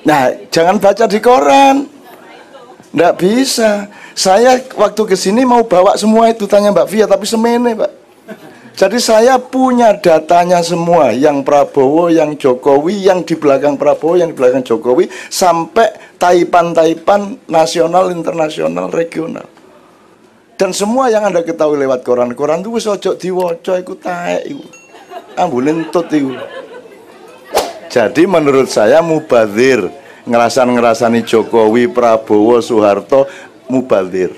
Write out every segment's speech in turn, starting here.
Nah, jangan baca di koran. Nggak bisa. Saya waktu kesini mau bawa semua itu, tanya Mbak Fia, tapi semene Pak. Jadi saya punya datanya semua, yang Prabowo, yang Jokowi, yang di belakang Prabowo, yang di belakang Jokowi, sampai taipan-taipan nasional, internasional, regional. Dan semua yang Anda ketahui lewat koran-koran itu wis ojo diwaca iku taek iku. Ambune entut iku. Jadi menurut saya mubazir, ngerasani Jokowi, Prabowo, Soeharto, mubazir.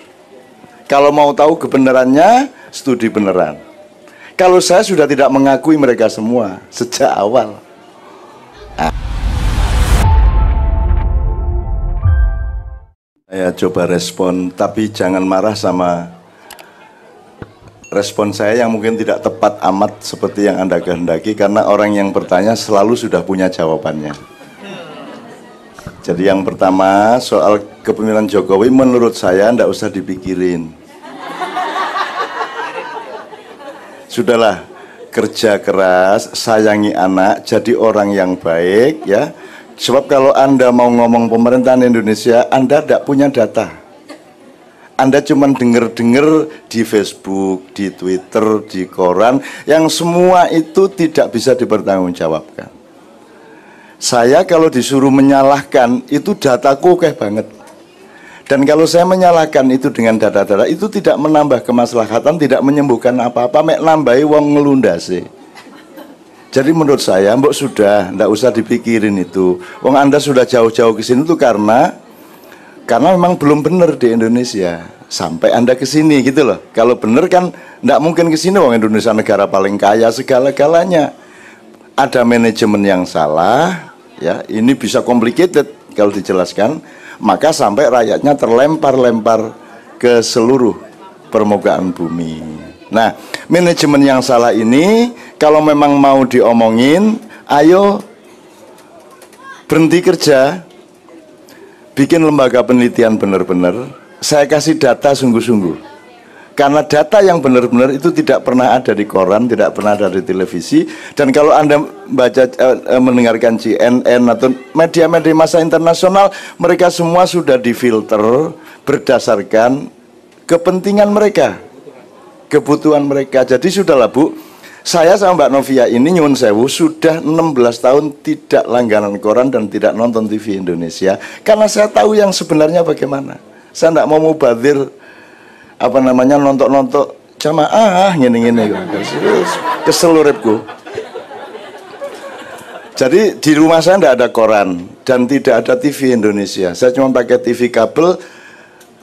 Kalau mau tahu kebenarannya, studi beneran. Kalau saya sudah tidak mengakui mereka semua sejak awal. Saya coba respon, tapi jangan marah sama respon saya yang mungkin tidak tepat amat seperti yang Anda kehendaki, karena orang yang bertanya selalu sudah punya jawabannya. Jadi yang pertama, soal kepemimpinan Jokowi menurut saya tidak usah dipikirin. Sudahlah, kerja keras, sayangi anak, jadi orang yang baik ya. Sebab kalau Anda mau ngomong pemerintahan Indonesia, Anda tidak punya data. Anda cuma dengar-dengar di Facebook, di Twitter, di koran, yang semua itu tidak bisa dipertanggungjawabkan. Saya kalau disuruh menyalahkan, itu dataku oke banget. Dan kalau saya menyalahkan itu dengan data-data, itu tidak menambah kemaslahatan, tidak menyembuhkan apa-apa, mek nambahi wong ngelundase. Jadi menurut saya, mbok sudah, ndak usah dipikirin itu. Wong Anda sudah jauh-jauh ke sini itu karena memang belum benar di Indonesia. Sampai Anda ke sini gitu loh. Kalau benar kan ndak mungkin ke sini, wong Indonesia negara paling kaya segala-galanya. Ada manajemen yang salah, ya. Ini bisa complicated kalau dijelaskan. Maka sampai rakyatnya terlempar-lempar ke seluruh permukaan bumi. Nah, manajemen yang salah ini kalau memang mau diomongin, ayo berhenti kerja, bikin lembaga penelitian benar-benar. Saya kasih data sungguh-sungguh. Karena data yang benar-benar itu tidak pernah ada di koran, tidak pernah ada di televisi. Dan kalau Anda mendengarkan CNN atau media-media massa internasional, mereka semua sudah difilter berdasarkan kepentingan mereka, kebutuhan mereka. Jadi sudahlah Bu, saya sama Mbak Novia ini nyuwun sewu sudah 16 tahun tidak langganan koran dan tidak nonton TV Indonesia. Karena saya tahu yang sebenarnya bagaimana. Saya tidak mau mubazir nontok jamaah ngene-ngene kesel uripku. Jadi di rumah saya tidak ada koran dan tidak ada TV Indonesia. Saya cuma pakai TV kabel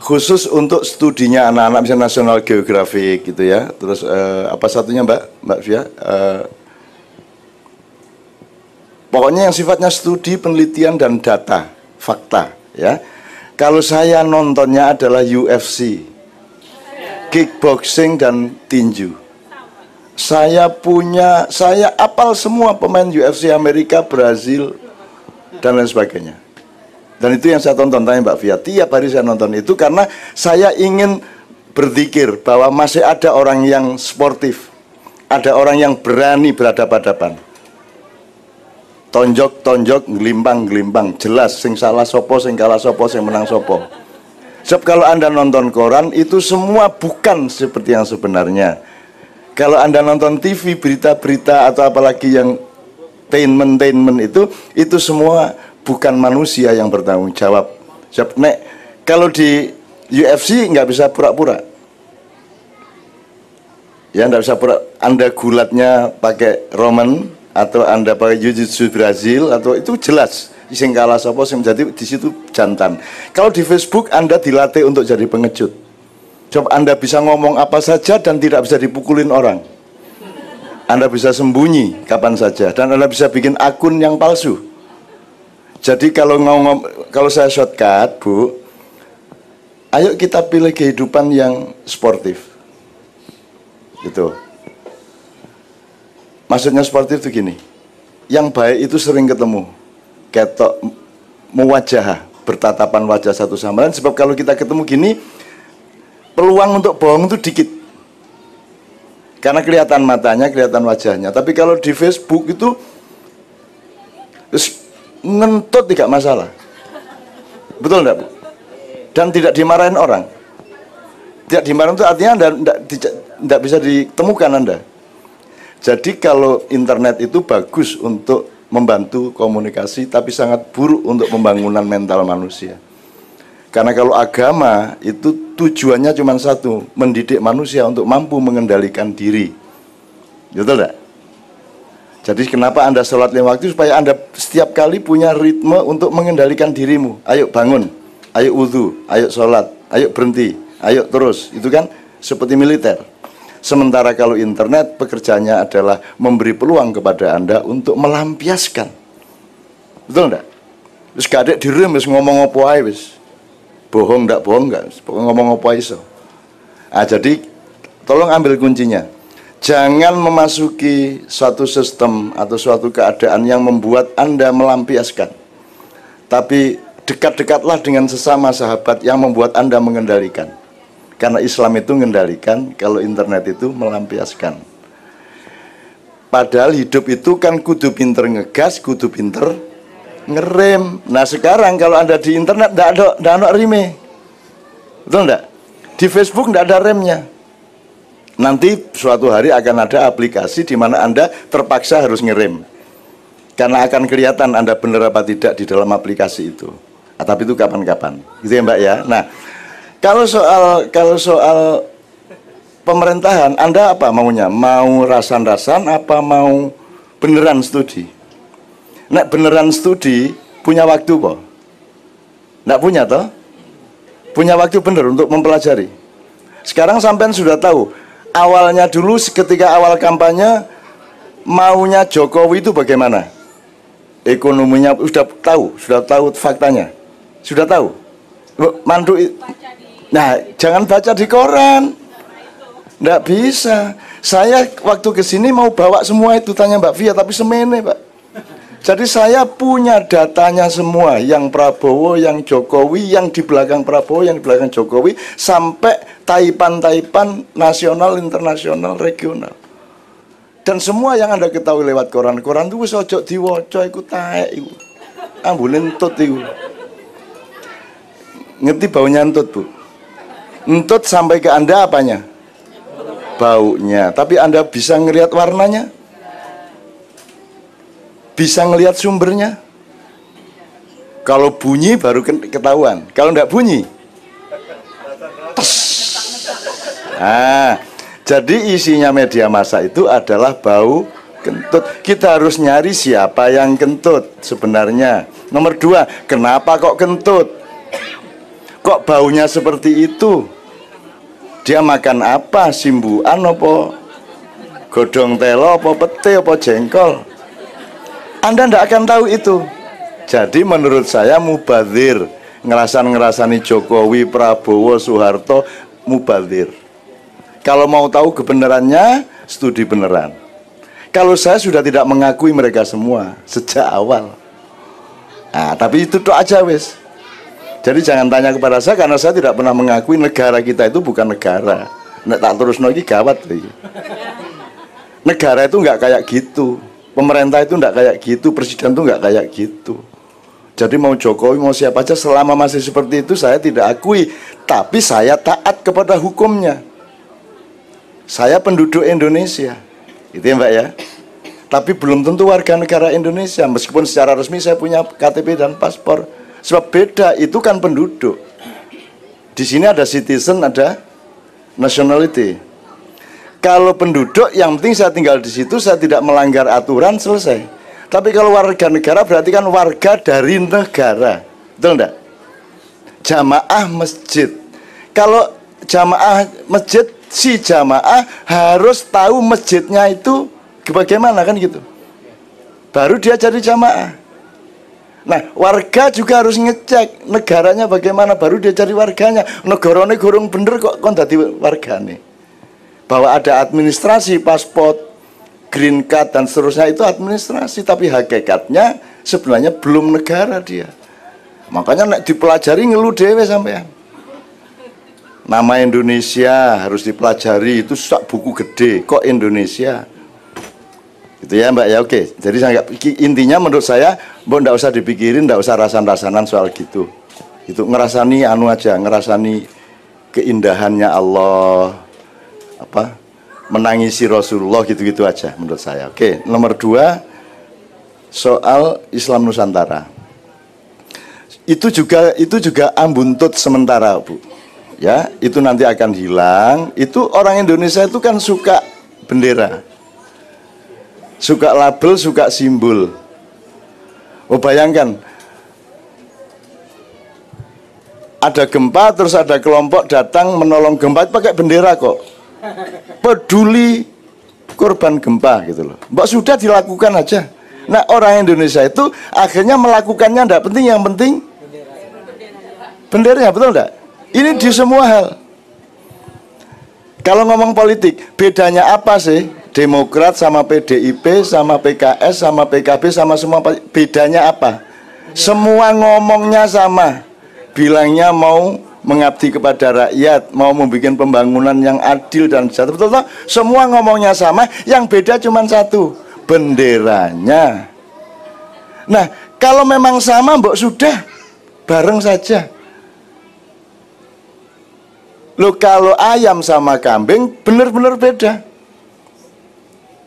khusus untuk studinya anak-anak, misalnya National Geographic gitu ya. Terus apa satunya Mbak Fia? Pokoknya yang sifatnya studi, penelitian dan data, fakta ya. Kalau saya nontonnya adalah UFC, kickboxing dan tinju. Saya apal semua pemain UFC Amerika, Brazil dan lain sebagainya. Dan itu yang saya tonton, tanya Mbak Fia. Tiap hari saya nonton itu karena saya ingin berzikir bahwa masih ada orang yang sportif, ada orang yang berani berhadapan-hadapan. Tonjok-tonjok, gelimbang-gelimbang, jelas sing salah sopo, sing kalah sopo, sing menang sopo. Sebab kalau Anda nonton koran itu semua bukan seperti yang sebenarnya. Kalau Anda nonton TV, berita-berita atau apalagi yang tainment itu semua bukan manusia yang bertanggung jawab. Sebab kalau di UFC nggak bisa pura-pura. Ya nggak bisa pura. Anda gulatnya pakai Roman atau Anda pakai Jiu-Jitsu Brazil atau itu jelas. Sing kalah sapa sing jadi di situ jantan. Kalau di Facebook Anda dilatih untuk jadi pengecut. Coba Anda bisa ngomong apa saja dan tidak bisa dipukulin orang. Anda bisa sembunyi kapan saja dan Anda bisa bikin akun yang palsu. Jadi kalau saya shortcut, Bu, ayo kita pilih kehidupan yang sportif. Gitu. Maksudnya sportif itu gini. Yang baik itu sering ketemu. Ketok mewajah, bertatapan wajah satu sama lain. Sebab kalau kita ketemu gini, peluang untuk bohong itu dikit. Karena kelihatan matanya, kelihatan wajahnya. Tapi kalau di Facebook itu ngentut tidak masalah. Betul enggak, Bu? Dan tidak dimarahin orang. Tidak dimarahin itu artinya Anda tidak bisa ditemukan Anda. Jadi kalau internet itu bagus untuk membantu komunikasi, tapi sangat buruk untuk pembangunan mental manusia. Karena kalau agama itu tujuannya cuma satu, mendidik manusia untuk mampu mengendalikan diri. Betul enggak? Jadi kenapa Anda sholat 5 waktu? Supaya Anda setiap kali punya ritme untuk mengendalikan dirimu. Ayo bangun, ayo wudhu, ayo sholat, ayo berhenti, ayo terus. Itu kan seperti militer. Sementara kalau internet pekerjaannya adalah memberi peluang kepada Anda untuk melampiaskan. Betul enggak? Terus gak ada direm, wis ngomong apa ae wis. Bohong enggak bohong enggak, ngomong apa iso. Ah, jadi tolong ambil kuncinya. Jangan memasuki suatu sistem atau suatu keadaan yang membuat Anda melampiaskan. Tapi dekat-dekatlah dengan sesama sahabat yang membuat Anda mengendalikan. Karena Islam itu mengendalikan, kalau internet itu melampiaskan. Padahal hidup itu kan kudu pinter ngegas, kudu pinter ngerem. Nah sekarang kalau Anda di internet tidak ada reme. Betul enggak? Di Facebook tidak ada remnya. Nanti suatu hari akan ada aplikasi di mana Anda terpaksa harus ngerem. Karena akan kelihatan Anda benar apa tidak di dalam aplikasi itu. Nah, tapi itu kapan-kapan. Gitu ya Mbak ya. Nah, kalau soal pemerintahan, Anda apa maunya? Mau rasan-rasan apa mau beneran studi? Nek beneran studi punya waktu kok? Nggak punya toh? Punya waktu bener untuk mempelajari. Sekarang sampean sudah tahu. Awalnya dulu ketika awal kampanye maunya Jokowi itu bagaimana? Ekonominya sudah tahu faktanya. Sudah tahu. Mandu. Nah, jangan baca di koran. Nggak bisa. Saya waktu kesini mau bawa semua itu, tanya Mbak Fia, tapi semene Pak. Jadi saya punya datanya semua, yang Prabowo, yang Jokowi, yang di belakang Prabowo, yang di belakang Jokowi, sampai taipan-taipan nasional, internasional, regional. Dan semua yang Anda ketahui lewat koran-koran itu wis ojo diwaca iku taek iku. Ambune entut iku. Ngerti baunya entut, Bu? Entut sampai ke Anda apanya? Baunya. Tapi Anda bisa ngelihat warnanya? Bisa ngelihat sumbernya? Kalau bunyi baru ketahuan. Kalau enggak bunyi, tes. Nah, jadi isinya media massa itu adalah bau kentut. Kita harus nyari siapa yang kentut sebenarnya. Nomor 2, kenapa kok kentut? Kok baunya seperti itu? Dia makan apa? Simbuan apa? Godong telo apa pete apa jengkol? Anda tidak akan tahu itu. Jadi menurut saya mubazir. Ngerasani Jokowi, Prabowo, Soeharto, mubazir. Kalau mau tahu kebenarannya, studi beneran. Kalau saya sudah tidak mengakui mereka semua sejak awal. Nah, tapi itu tok aja wes. Jadi jangan tanya kepada saya karena saya tidak pernah mengakui negara kita itu bukan negara. Nek tak terus lagi gawat lagi. Negara itu nggak kayak gitu. Pemerintah itu nggak kayak gitu. Presiden itu nggak kayak gitu. Jadi mau Jokowi mau siapa aja selama masih seperti itu saya tidak akui. Tapi saya taat kepada hukumnya. Saya penduduk Indonesia. Itu ya Mbak ya. Tapi belum tentu warga negara Indonesia. Meskipun secara resmi saya punya KTP dan paspor. Sebab beda, itu kan penduduk. Di sini ada citizen, ada nationality. Kalau penduduk, yang penting saya tinggal di situ, saya tidak melanggar aturan, selesai. Tapi kalau warga negara berarti kan warga dari negara. Betul enggak? Jamaah masjid. Kalau jamaah masjid, si jamaah harus tahu masjidnya itu bagaimana kan gitu. Baru dia jadi jamaah. Nah, warga juga harus ngecek negaranya bagaimana, baru dia cari warganya. Negaranya gorong bener kok dadi wargane. Bahwa ada administrasi, paspor, green card dan seterusnya itu administrasi, tapi hakikatnya sebenarnya belum negara dia. Makanya nek dipelajari ngeluh dhewe sampean. Nama Indonesia harus dipelajari, itu sak buku gede. Kok Indonesia? Gitu ya Mbak ya, oke. Jadi intinya menurut saya, Mbak nggak usah dipikirin, nggak usah rasan-rasanan soal gitu. Itu ngerasani anu aja, ngerasani keindahannya Allah, apa, menangisi Rasulullah gitu-gitu aja menurut saya. Oke, nomor 2 soal Islam Nusantara. Itu juga ambuntut sementara, Bu. Ya, itu nanti akan hilang. Itu orang Indonesia itu kan suka bendera. Suka label, suka simbol. Oh, bayangkan ada gempa, terus ada kelompok datang menolong gempa pakai bendera kok. Peduli korban gempa gitu loh. Mbak sudah dilakukan aja. Nah, orang Indonesia itu akhirnya melakukannya tidak penting, yang penting benderanya, betul enggak? Ini di semua hal. Kalau ngomong politik, bedanya apa sih? Demokrat sama PDIP sama PKS sama PKB sama semua, bedanya apa? Semua ngomongnya sama. Bilangnya mau mengabdi kepada rakyat, mau membuat pembangunan yang adil dan sejahtera. Betul toh? Semua ngomongnya sama, yang beda cuma satu, benderanya. Nah, kalau memang sama, mbok sudah bareng saja. Loh, kalau ayam sama kambing benar-benar beda.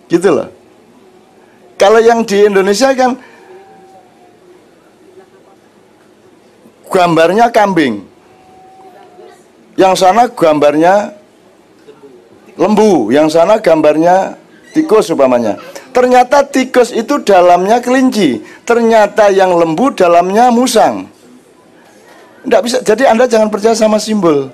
Gitu loh. Kalau yang di Indonesia kan gambarnya kambing, yang sana gambarnya lembu, yang sana gambarnya tikus umpamanya. Ternyata tikus itu dalamnya kelinci, ternyata yang lembu dalamnya musang. Nggak bisa. Jadi Anda jangan percaya sama simbol.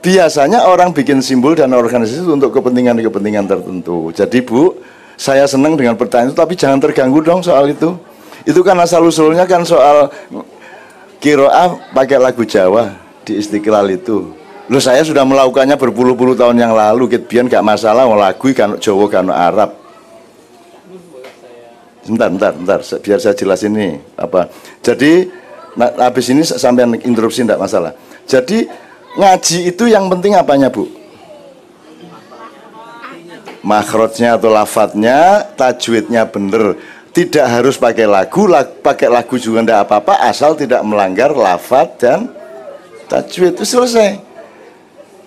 Biasanya orang bikin simbol dan organisasi itu untuk kepentingan-kepentingan tertentu. Jadi Bu, saya senang dengan pertanyaan itu, tapi jangan terganggu dong soal itu. Itu kan asal-usulnya kan soal Qiraah pakai lagu Jawa di Istiqlal itu. Loh, saya sudah melakukannya berpuluh-puluh tahun yang lalu. Biar gak masalah, mau lagu kan Jawa kan Arab. Bentar, biar saya jelasin ini apa. Jadi, habis ini sampai interupsi tidak masalah. Jadi ngaji itu yang penting apanya, Bu? Makhrajnya atau lafadznya, tajwidnya bener. Tidak harus pakai lagu juga tidak apa-apa, asal tidak melanggar lafadz dan tajwid, itu selesai.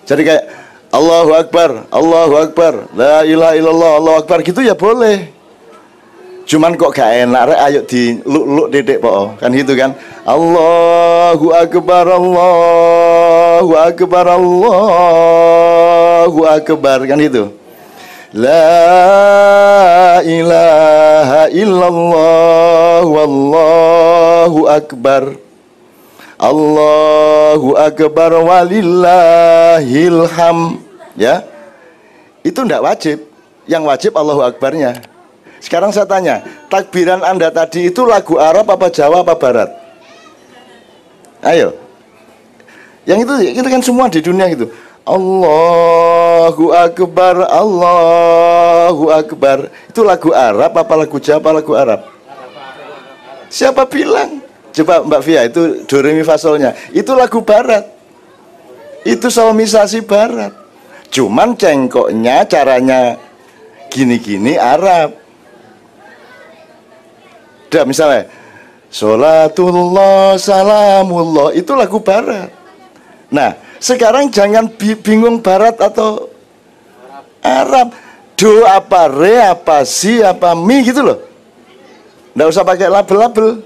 Jadi kayak Allahu Akbar, la ilaha illallah, Allahu Akbar gitu ya boleh. Cuman kok gak enak, ayo di luk dedek po, kan gitu kan. Allahu Akbar, Allahu Akbar, Allahu Akbar, kan gitu. La ilaha illallah, wallahu akbar, Allahu akbar walillahil ham. Ya, itu tidak wajib. Yang wajib Allahu akbarnya. Sekarang saya tanya, takbiran Anda tadi itu lagu Arab apa Jawa apa Barat? Ayo. Yang itu kan semua di dunia gitu. Allahu Akbar, Allahu Akbar. Itu lagu Arab apa lagu Jawa apa lagu Arab? Siapa bilang? Coba Mbak Fia, itu do re mi fa solnya. Itu lagu Barat. Itu solmisasi Barat. Cuman cengkoknya caranya gini-gini Arab. Udah misalnya Sholatullah salamullah, itu lagu Barat. Nah, sekarang jangan bingung Barat atau Arab. Do apa, re apa, si apa, mi gitu loh. Nggak usah pakai label-label.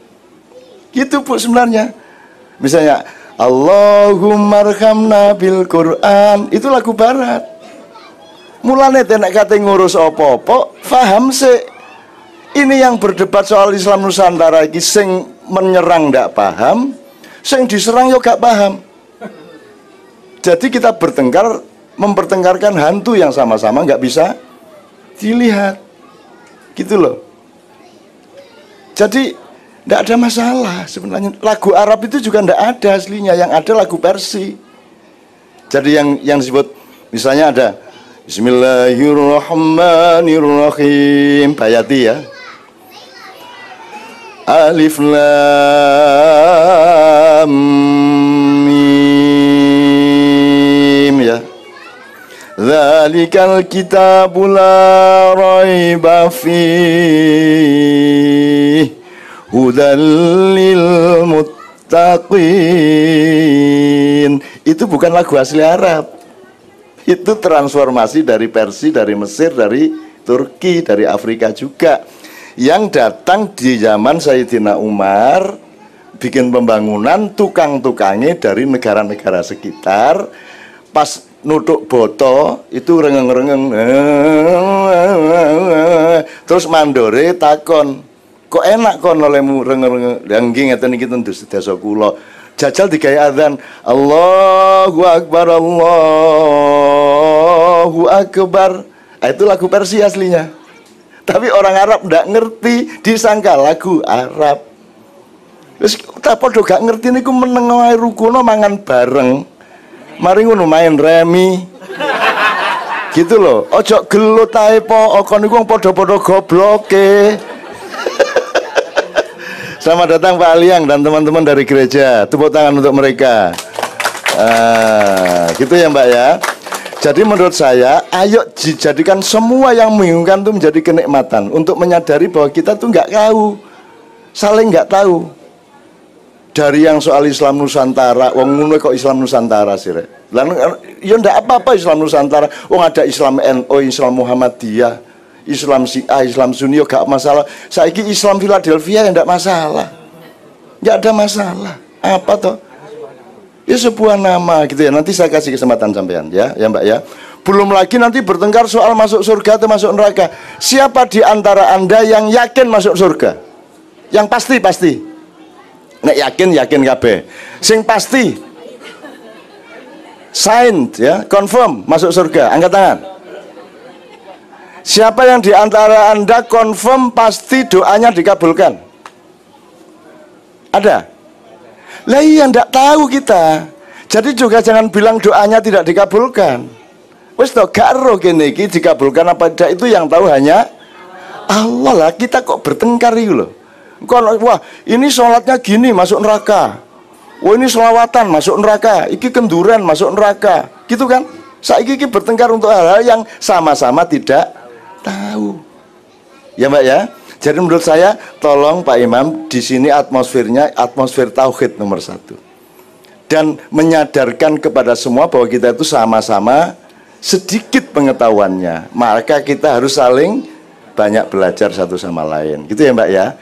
Gitu Bu sebenarnya. Misalnya Allahumma arhamna bil Quran, itu lagu Barat. Mulane nek kate ngurus opo-opo, faham sih. Ini yang berdebat soal Islam Nusantara iki, sing menyerang ndak paham, sing diserang yo gak paham. Jadi kita mempertengkarkan hantu yang sama-sama nggak bisa dilihat, gitu loh. Jadi nggak ada masalah sebenarnya. Lagu Arab itu juga nggak ada aslinya, yang ada lagu Persi. Jadi yang disebut misalnya ada Bismillahirrahmanirrahim, Bayati ya. Alif Lam Mim ya. Dzalikal kitabul la raiba fihi hudal lil muttaqin. Itu bukan lagu asli Arab. Itu transformasi dari Persia, dari Mesir, dari Turki, dari Afrika juga, yang datang di zaman Sayyidina Umar, bikin pembangunan, tukang-tukangnya dari negara-negara sekitar. Pas nutuk boto itu rengeng-rengeng, terus mandore takon, kok enak kon olehmu rengeng-rengeng, nggih ngeten iki tendus desa kula. Jajal digawe adzan, Allahu Akbar, Allahu Akbar. Itu lagu Persia aslinya. Tapi orang Arab ndak ngerti, disangka lagu Arab. Wis ta padha gak ngerti niku meneng wae rukuno mangan bareng. Mari ngono main remi. Gitu loh. Ojo gelut ae po, kon niku padha-padha gobloke. Selamat datang Pak Aliang dan teman-teman dari gereja. Tepuk tangan untuk mereka. Gitu ya Mbak ya. Jadi menurut saya, ayo dijadikan semua yang membingungkan itu menjadi kenikmatan. Untuk menyadari bahwa kita tuh nggak tahu, saling nggak tahu. Dari yang soal Islam Nusantara, wong ngono kok Islam Nusantara sih, Rek. Lan ya ndak apa-apa Islam Nusantara. Wong ada Islam NU, Islam Muhammadiyah, Islam Syiah, Islam Sunni, gak masalah. Saiki Islam Philadelphia ya ndak masalah. Nggak ada masalah. Apa toh? Ya sebuah nama gitu ya. Nanti saya kasih kesempatan sampean ya, ya Mbak ya. Belum lagi nanti bertengkar soal masuk surga atau masuk neraka. Siapa di antara Anda yang yakin masuk surga? Yang pasti. Nek yakin kabeh. Sing pasti. Signed ya, confirm masuk surga. Angkat tangan. Siapa yang di antara Anda confirm pasti doanya dikabulkan? Ada? Lah iya ndak tahu kita. Jadi juga jangan bilang doanya tidak dikabulkan. Wes to gak ero kene iki dikabulkan apa tidak, itu yang tahu hanya Allah lah. Kita kok bertengkar itu loh. Wah ini sholatnya gini masuk neraka. Wah ini sholawatan masuk neraka. Iki kenduran masuk neraka. Gitu kan? Saiki iki bertengkar untuk hal-hal yang sama-sama tidak tahu. Ya Mbak ya. Jadi menurut saya tolong Pak Imam di sini atmosfernya atmosfer tauhid nomor 1. Dan menyadarkan kepada semua bahwa kita itu sama-sama sedikit pengetahuannya. Maka kita harus saling banyak belajar satu sama lain. Gitu ya Mbak ya.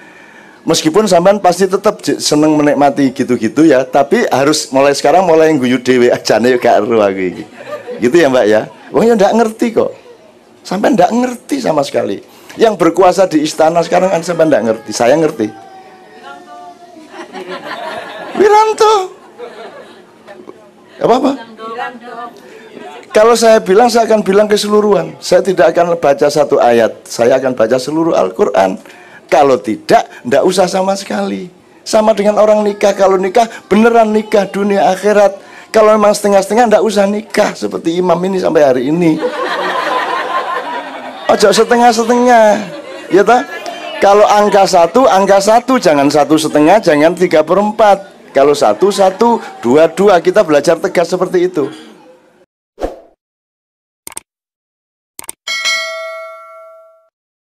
Meskipun sampean pasti tetap seneng menikmati gitu-gitu ya, tapi harus mulai sekarang mulai guyu dhewe ajane gak ero aku iki. Gitu ya Mbak ya. Wong ya ndak ngerti kok. Sampean ndak ngerti sama sekali. Yang berkuasa di istana sekarang kan sampean ndak ngerti. Saya ngerti. Wiranto. Apa? Kalau saya bilang, saya akan bilang keseluruhan. Saya tidak akan baca satu ayat. Saya akan baca seluruh Al-Quran. Kalau tidak, ndak usah sama sekali. Sama dengan orang nikah. Kalau nikah, beneran nikah dunia akhirat. Kalau memang setengah-setengah, ndak usah nikah. Seperti imam ini sampai hari ini. Ojo setengah-setengah. Ya tak? Kalau angka satu, jangan 1,5, jangan 3/4. Kalau 1, 1, 2, 2. Kita belajar tegas seperti itu.